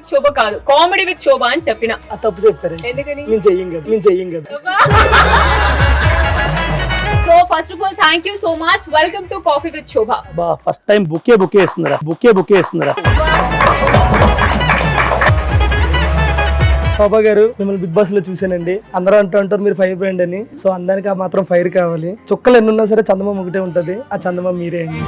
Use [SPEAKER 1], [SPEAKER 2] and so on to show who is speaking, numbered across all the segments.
[SPEAKER 1] With శోభ కాదు, comedy with శోభ అని చెప్పిన.
[SPEAKER 2] తప్పు చెప్పారు.
[SPEAKER 1] ఎందుకని?
[SPEAKER 2] నేను చెయ్యం కదా.
[SPEAKER 1] So first of all thank you so much. Welcome to coffee with Shobha.
[SPEAKER 2] First time bouquet ఇస్తున్నారా? బుకే ఇస్తున్నారా? శోభా గారు, మిమ్మల్ని బిగ్ బాస్ లో చూసానండి. అందరూ అంటారు మీరు ఫైర్ బ్రాండ్ అని. సో అందరికి ఆ మాత్రం ఫైర్ కావాలి. చుక్కలు ఎన్ని ఉన్నా సరే చందమామ ఒకటే ఉంటది. ఆ చందమామ మీరే అండి.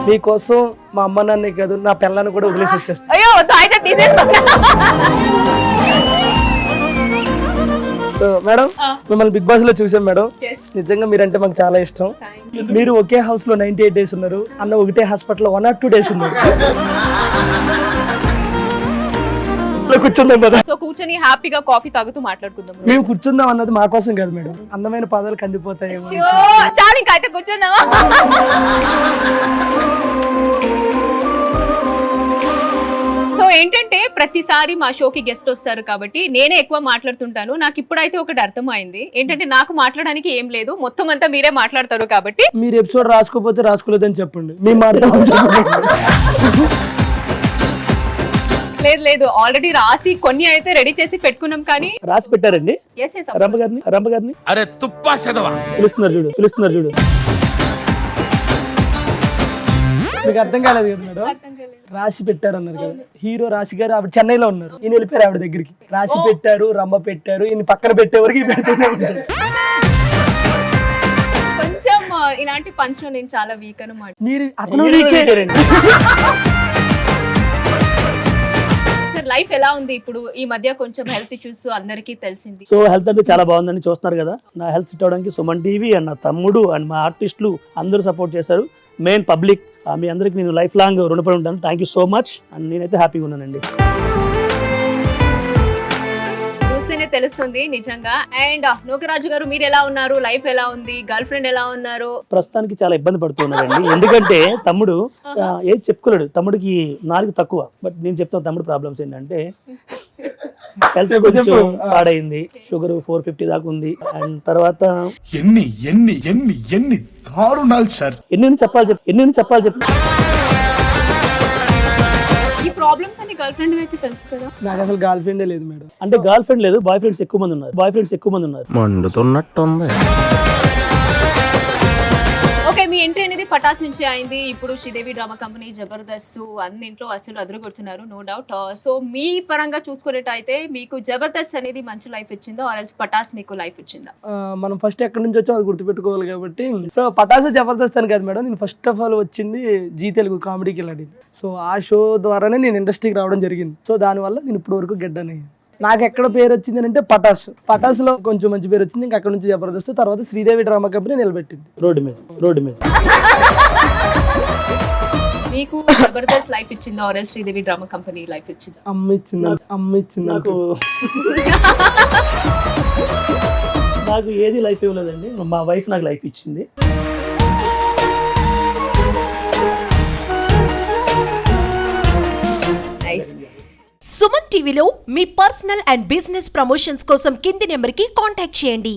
[SPEAKER 2] మీకోసం మా అమ్మ నాన్నే కాదు, నా పిల్లని కూడా వదిలేసి వచ్చేస్తాను.
[SPEAKER 1] అయ్యో అయితే తీసేస్తా.
[SPEAKER 2] సో మేడం, మిమ్మల్ని బిగ్ బాస్ లో చూసాం మేడం. నిజంగా మీరంటే మాకు చాలా ఇష్టం. మీరు ఒకే హౌస్ లో 98 days ఉన్నారు. అన్న ఒకటే హాస్పిటల్ 1 or 2 days ఉన్నారు. కూర్చుందాం కదా.
[SPEAKER 1] సో కూర్చొని హ్యాపీగా కాఫీ తాగుతూ మాట్లాడుకుందాం.
[SPEAKER 2] మేము కూర్చుందాం అన్నది మా కోసం కాదు మేడం, అందమైన పాదాలు కందిపోతాయేమో.
[SPEAKER 1] చాలు ఇంకా అయితే కూర్చుందామా? సో ఏంటంటే ప్రతిసారి మా షోకి గెస్ట్ వస్తారు కాబట్టి నేనే ఎక్కువ మాట్లాడుతుంటాను. నాకు ఇప్పుడైతే ఒకటి అర్థమైంది ఏంటంటే, నాకు మాట్లాడడానికి ఏం లేదు, మొత్తం అంతా మీరే మాట్లాడతారు కాబట్టి.
[SPEAKER 2] మీరు ఎపిసోడ్ రాసుకోపోతే రాసుకోలేదని చెప్పండి. మీ మాట
[SPEAKER 1] లేదు ఆల్రెడీ రాసి కొన్ని అయితే రెడీ చేసి పెట్టుకున్నాం. కానీ
[SPEAKER 2] రాసి పెట్టారండి రంభ గారిని.
[SPEAKER 3] అరే తుప్పా చదవా
[SPEAKER 2] పిలుస్తున్నారు చూడు. మీకు అర్థం కాలేదు కదా మేడం? రాసి పెట్టారు అన్నారు కదా. హీరో రాశి గారు ఆవిడ చెన్నైలో ఉన్నారు, ఈయన వెళ్ళిపోయారు ఆవిడ దగ్గరికి. రాసి పెట్టారు, రంభ పెట్టారు, ఈయన పక్కన పెట్టే వరకు పెడుతూనే ఉంటారు.
[SPEAKER 1] కొంచెం ఇలాంటి పంచ్ లో నేను చాలా వీక్ అన్నమాట.
[SPEAKER 2] మీరు అతను వీకేరండి.
[SPEAKER 1] లైఫ్ ఎలా ఉంది ఇప్పుడు? ఈ మధ్య కొంచెం హెల్త్ ఇష్యూస్ అందరికీ తెలిసింది.
[SPEAKER 2] సో హెల్త్ అంటే చాలా బాగుందని చూస్తున్నారు కదా. నా హెల్త్ సెట్ అవడానికి సుమన్ టీవీ అండ్ నా తమ్ముడు అండ్ మా ఆర్టిస్టులు అందరూ సపోర్ట్ చేశారు. మెయిన్ పబ్లిక్, మీ అందరికి నేను లైఫ్ లాంగ్ రుణపడి ఉంటాను. Thank you so much. And నేనైతే హ్యాపీగా ఉన్నానండి.
[SPEAKER 1] చూస్తేనే తెలుస్తుంది నిజంగా. అండ్ నోకరాజు గారు, మీరు ఎలా ఉన్నారు? లైఫ్ ఎలా ఉంది? గర్ల్ ఫ్రెండ్ ఎలా ఉన్నారు?
[SPEAKER 2] ప్రస్తుతానికి చాలా ఇబ్బంది పడుతున్నారండి. ఎందుకంటే తమ్ముడు ఏది చెప్పుకోలేడు. తమ్ముడికి 4 తక్కువ. బట్ నేను చెప్తాను తమ్ముడు ప్రాబ్లమ్స్ ఏంటంటే, హెల్త్ కొంచెం పాడైంది. షుగర్ 450 దాకా ఉంది. అండ్ తర్వాత
[SPEAKER 3] ఎన్ని దారుణాలు సార్.
[SPEAKER 2] ఎన్ని చెప్పాలి చెప్పు.
[SPEAKER 1] ఈ ప్రాబ్లమ్స్ అన్ని గర్ల్ ఫ్రెండ్ అయితే తెలుసు కదా.
[SPEAKER 2] నాకు అసలు గర్ల్ ఫ్రెండే లేదు మేడం. అంటే గర్ల్ ఫ్రెండ్ లేదు, బాయ్ ఫ్రెండ్స్ ఎక్కువ మంది ఉన్నారు.
[SPEAKER 3] మండుతున్నట్టుంది.
[SPEAKER 1] ఓకే, మీ ఎంట్రీ అనేది పటాస్ నుంచి అయింది. ఇప్పుడు శ్రీదేవి డ్రామా కంపెనీ, జబర్దస్త్ అన్నింట్లో అసలు అదరగొడుతున్నారు, నో డౌట్. సో మీ పరంగా చూసుకునేటైతే మీకు జబర్దస్త్ అనేది మంచి లైఫ్ ఇచ్చిందా, ఆర్ ఎల్స్ పటాస్ మీకు లైఫ్ ఇచ్చిందా?
[SPEAKER 2] మనం ఫస్ట్ ఎక్కడి నుంచి వచ్చాం అది గుర్తుపెట్టుకోవాలి కాబట్టి. సో పటాస్ జబర్దస్త్ అని కాదు మేడం, నేను ఫస్ట్ ఆఫ్ ఆల్ వచ్చింది జీ తెలుగు కామెడీకి వెళ్ళాడు. సో ఆ షో ద్వారానే నేను ఇండస్ట్రీకి రావడం జరిగింది. సో దానివల్ల నేను ఇప్పుడు వరకు గెడ్డని. నాకు ఎక్కడ పేరు వచ్చింది అంటే పటాస్ లో కొంచెం మంచి పేరు వచ్చింది. ఇంకా అక్కడ నుంచి జబర్దస్త్, తర్వాత శ్రీదేవి డ్రామా కంపెనీ నిలబెట్టింది రోడ్డు మీద.
[SPEAKER 1] మీకు జబర్దస్త్ లైఫ్ ఇచ్చిందా, or else Sridevi drama company life ఇచ్చిందా?
[SPEAKER 2] అమ్మ ఇచ్చింది నాకు ఏది లైఫ్ ఇవ్వలేదండి. మా వైఫ్ నాకు లైఫ్ ఇచ్చింది.
[SPEAKER 4] సుమన్ టీవీలో మీ పర్సనల్ అండ్ బిజినెస్ ప్రమోషన్స్ కోసం కింది నెంబర్కి కాంటాక్ట్ చేయండి.